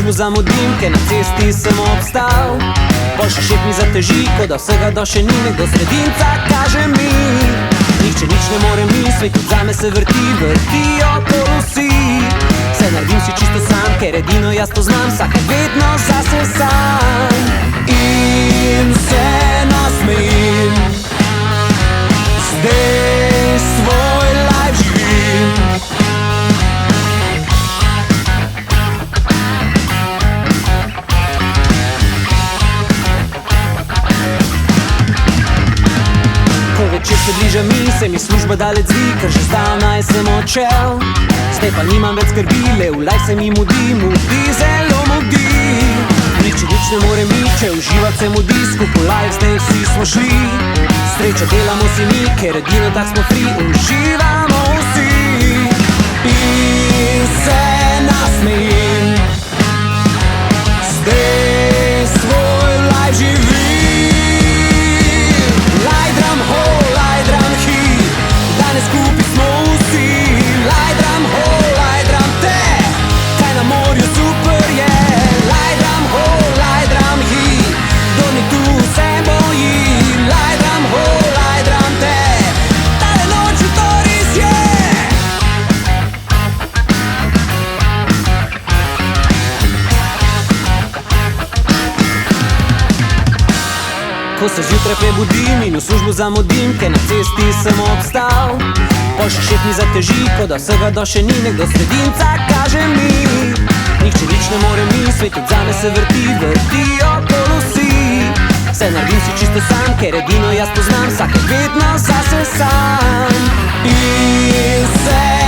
službo zamudim, ker na cesti sem obstal. Poščep mi zateži, ko da vsega do še ni, nekdo sredinca kaže mi. Nihče nič ne more misliti, zame se vrtijo okolo vsi. Vse naredim si čisto sam, ker edino jaz to znam, vsak vedno zase sam. In se nasmejim, zdaj svoj life živim. Ko večer se bliža mi, se mi služba daleč zdi, ker že zdavnaj sem odšel. Zdaj pa nimam več skrbi, le v life se mi mudi, zelo mudi. Nihče nič ne more mi, če uživat se mudi, skupaj life zdaj vsi smo šli. Srečo delamo si mi, ker edino tak smo free, uživamo vsi. In se nasmejim, zdaj svoj life živim. Lajdram ho, lajdram hi, danes skupaj smo vsi. Lajdram ho, lajdram te, kaj na morju super je. Lajdram ho, lajdram hi, kdo ni tu se boji. Lajdram ho, lajdram te, tale noč to res je. Ko se zjutraj prebudim in v službo zamudim, ker na cesti sem obstal. Poščep mi zateži, ko da vsega do še ni, nekdo sredinca kaže mi. Nihče nič ne more misliti, zame se vrtijo okolo vsi. Vse naredim si čisto sam, ker edino jaz to znam, vsak vedno zase sam. In se